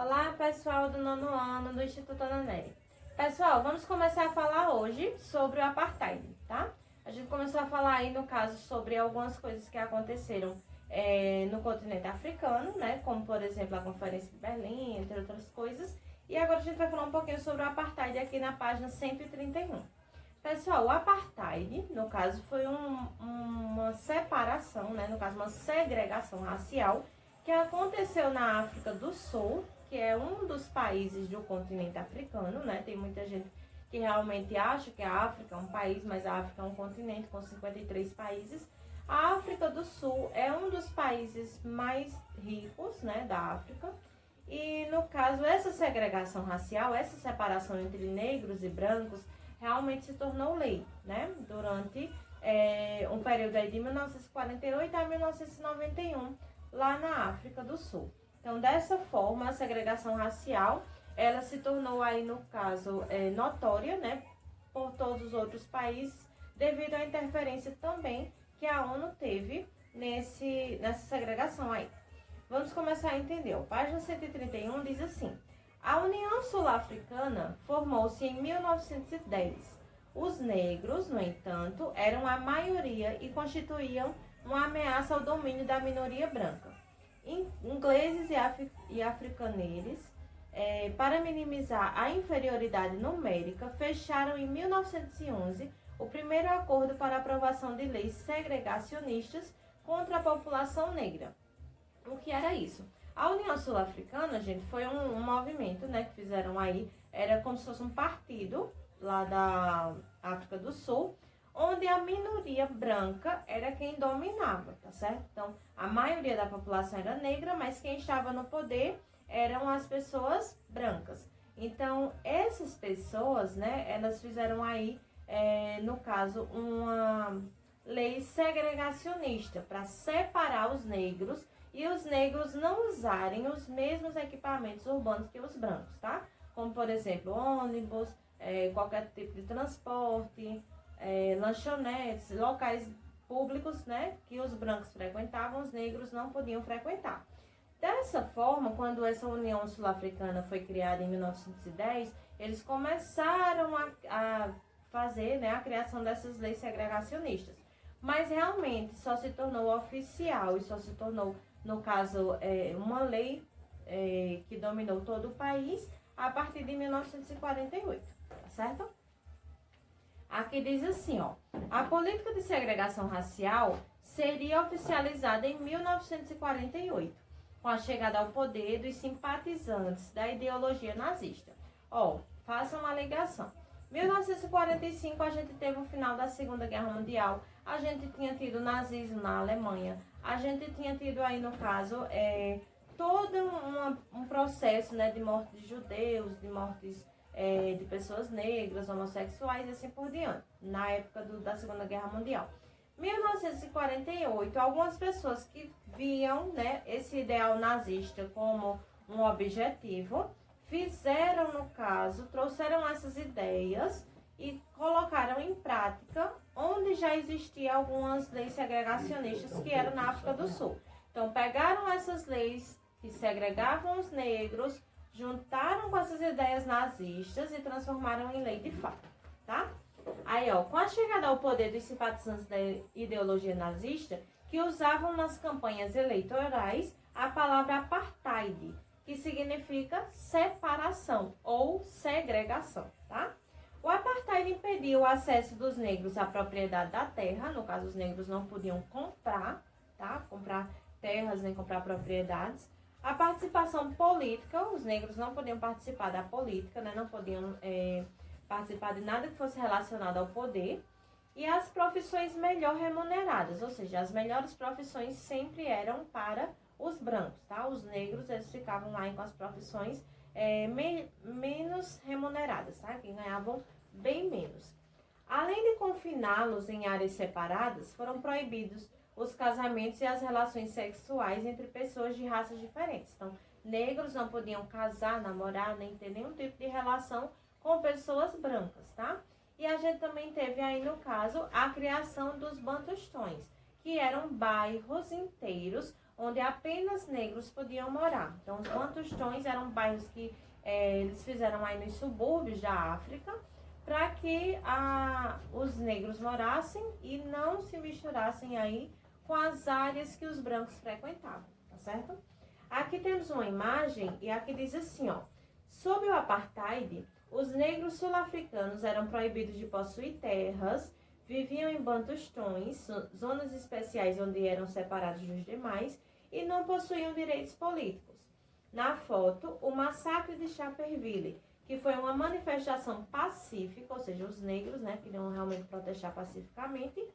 Olá, pessoal do nono ano do Instituto Ana Nery. Pessoal, vamos começar a falar hoje sobre o apartheid, tá? A gente começou a falar aí, no caso, sobre algumas coisas que aconteceram no continente africano, né? Como, por exemplo, a Conferência de Berlim, entre outras coisas. E agora a gente vai falar um pouquinho sobre o apartheid aqui na página 131. Pessoal, o apartheid, no caso, foi uma separação, né? No caso, uma segregação racial que aconteceu na África do Sul, que é um dos países do continente africano, né? Tem muita gente que realmente acha que a África é um país, mas a África é um continente com 53 países. A África do Sul é um dos países mais ricos, né, da África. E, no caso, essa segregação racial, essa separação entre negros e brancos, realmente se tornou lei, né? Durante um período aí de 1948 a 1991, lá na África do Sul. Então, dessa forma, a segregação racial, ela se tornou aí, no caso, notória, né, por todos os outros países, devido à interferência também que a ONU teve nessa segregação aí. Vamos começar a entender. A página 131 diz assim: a União Sul-Africana formou-se em 1910. Os negros, no entanto, eram a maioria e constituíam uma ameaça ao domínio da minoria branca. Ingleses e africaneires, para minimizar a inferioridade numérica, fecharam em 1911 o primeiro acordo para a aprovação de leis segregacionistas contra a população negra. O que era isso? A União Sul-Africana, gente, foi um movimento, né, que fizeram aí, era como se fosse um partido lá da África do Sul, onde a minoria branca era quem dominava, tá certo? Então, a maioria da população era negra, mas quem estava no poder eram as pessoas brancas. Então, essas pessoas, né, elas fizeram aí, no caso, uma lei segregacionista para separar os negros e os negros não usarem os mesmos equipamentos urbanos que os brancos, tá? Como, por exemplo, ônibus, qualquer tipo de transporte, lanchonetes, locais públicos, né, que os brancos frequentavam, os negros não podiam frequentar. Dessa forma, quando essa União Sul-Africana foi criada em 1910, eles começaram a fazer, né, a criação dessas leis segregacionistas. Mas realmente só se tornou oficial e só se tornou, no caso, uma lei que dominou todo o país a partir de 1948, tá certo? Aqui diz assim, ó: a política de segregação racial seria oficializada em 1948, com a chegada ao poder dos simpatizantes da ideologia nazista. Ó, façam uma ligação. 1945 a gente teve o final da Segunda Guerra Mundial, a gente tinha tido nazismo na Alemanha, a gente tinha tido aí, no caso, todo um processo, né, de morte de judeus, de mortes de pessoas negras, homossexuais e assim por diante, na época da Segunda Guerra Mundial. 1948, algumas pessoas que viam, né, esse ideal nazista como um objetivo, fizeram, no caso, trouxeram essas ideias e colocaram em prática onde já existiam algumas leis segregacionistas que eram na África do Sul. Então, pegaram essas leis que segregavam os negros, juntaram com essas ideias nazistas e transformaram em lei de fato, tá? Aí, ó, com a chegada ao poder dos simpatizantes da ideologia nazista, que usavam nas campanhas eleitorais a palavra apartheid, que significa separação ou segregação, tá? O apartheid impediu o acesso dos negros à propriedade da terra, no caso, os negros não podiam comprar, tá? Comprar terras nem comprar propriedades. A participação política, os negros não podiam participar da política, né? Não podiam participar de nada que fosse relacionado ao poder. E as profissões melhor remuneradas, ou seja, as melhores profissões sempre eram para os brancos, tá? Os negros, eles ficavam lá com as profissões menos remuneradas, tá? Que ganhavam bem menos. Além de confiná-los em áreas separadas, foram proibidos os casamentos e as relações sexuais entre pessoas de raças diferentes. Então, negros não podiam casar, namorar, nem ter nenhum tipo de relação com pessoas brancas, tá? E a gente também teve aí, no caso, a criação dos bantustões, que eram bairros inteiros onde apenas negros podiam morar. Então, os bantustões eram bairros que eles fizeram aí nos subúrbios da África, para que os negros morassem e não se misturassem aí com as áreas que os brancos frequentavam, tá certo? Aqui temos uma imagem e aqui diz assim, ó: sob o apartheid, os negros sul-africanos eram proibidos de possuir terras, viviam em bantustões, zonas especiais onde eram separados dos demais e não possuíam direitos políticos. Na foto, o massacre de Sharpeville, que foi uma manifestação pacífica, ou seja, os negros, né, queriam realmente protestar pacificamente.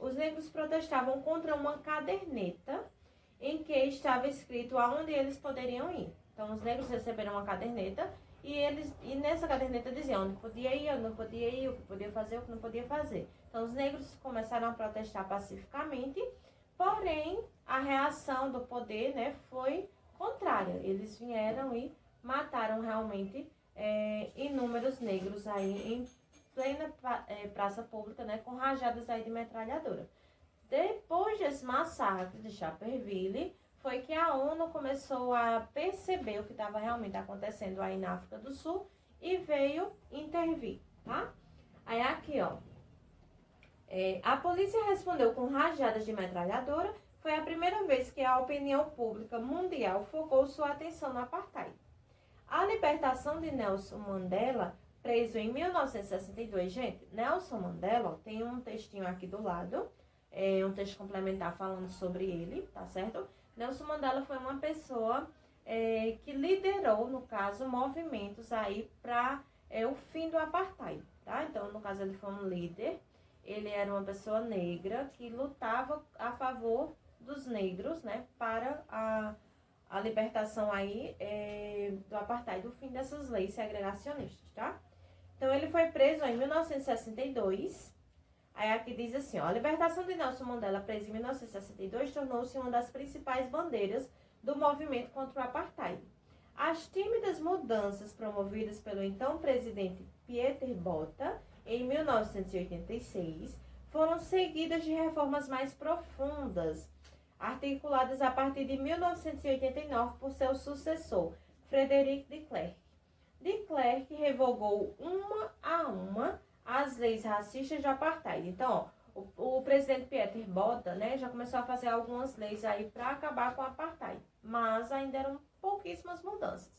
Os negros protestavam contra uma caderneta em que estava escrito aonde eles poderiam ir. Então, os negros receberam uma caderneta e nessa caderneta dizia onde podia ir, onde não podia ir, o que podia fazer, o que não podia fazer. Então, os negros começaram a protestar pacificamente, porém, a reação do poder, né, foi contrária. Eles vieram e mataram realmente inúmeros negros aí em plena praça pública, né, com rajadas aí de metralhadora. Depois desse massacre de Sharpeville, foi que a ONU começou a perceber o que estava realmente acontecendo aí na África do Sul e veio intervir, tá? Aí aqui, ó, a polícia respondeu com rajadas de metralhadora. Foi a primeira vez que a opinião pública mundial focou sua atenção no apartheid. A libertação de Nelson Mandela, preso em 1962, gente, Nelson Mandela, ó, tem um textinho aqui do lado, um texto complementar falando sobre ele, tá certo? Nelson Mandela foi uma pessoa que liderou, no caso, movimentos aí para o fim do apartheid, tá? Então, no caso, ele foi um líder, ele era uma pessoa negra que lutava a favor dos negros, né, para a libertação aí do apartheid, do fim dessas leis segregacionistas, tá? Então, ele foi preso em 1962. Aí aqui diz assim, ó: a libertação de Nelson Mandela, preso em 1962, tornou-se uma das principais bandeiras do movimento contra o apartheid. As tímidas mudanças promovidas pelo então presidente Pieter Botha em 1986 foram seguidas de reformas mais profundas, articuladas a partir de 1989 por seu sucessor, Frederic de Klerk. De Klerk revogou uma a uma as leis racistas de apartheid. Então, ó, o presidente Pieter Botha, né, já começou a fazer algumas leis aí para acabar com o apartheid, mas ainda eram pouquíssimas mudanças.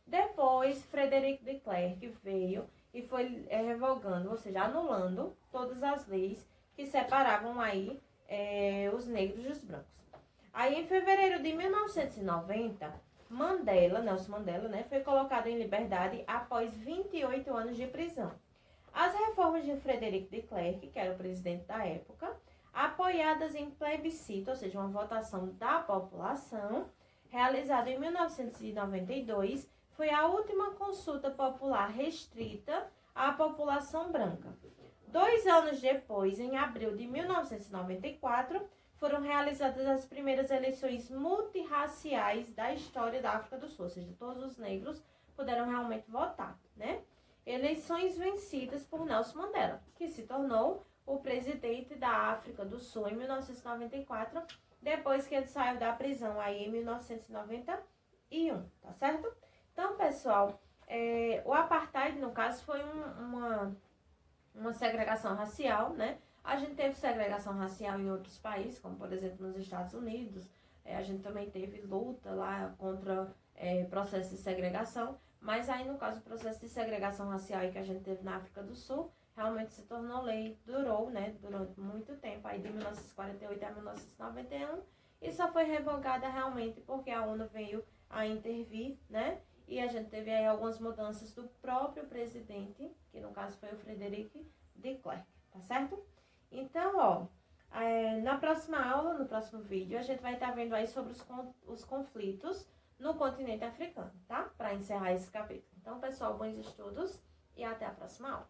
Depois, Frederic de Klerk veio e foi revogando, ou seja, anulando todas as leis que separavam aí os negros dos brancos. Aí, em fevereiro de 1990, Nelson Mandela, né, foi colocado em liberdade após 28 anos de prisão. As reformas de Frederic de Klerk, que era o presidente da época, apoiadas em plebiscito, ou seja, uma votação da população, realizada em 1992, foi a última consulta popular restrita à população branca. 2 anos depois, em abril de 1994, foram realizadas as primeiras eleições multirraciais da história da África do Sul, ou seja, todos os negros puderam realmente votar, né? Eleições vencidas por Nelson Mandela, que se tornou o presidente da África do Sul em 1994, depois que ele saiu da prisão aí em 1991, tá certo? Então, pessoal, o apartheid, no caso, foi uma segregação racial, né? A gente teve segregação racial em outros países, como, por exemplo, nos Estados Unidos. A gente também teve luta lá contra processo de segregação. Mas aí, no caso, o processo de segregação racial aí que a gente teve na África do Sul, realmente se tornou lei, durou, né, durante muito tempo, aí de 1948 a 1991, e só foi revogada realmente porque a ONU veio a intervir, né, e a gente teve aí algumas mudanças do próprio presidente, que no caso foi o Frederic de Klerk, tá certo? Então, ó, na próxima aula, no próximo vídeo, a gente vai estar vendo aí sobre os conflitos no continente africano, tá? Para encerrar esse capítulo. Então, pessoal, bons estudos e até a próxima aula.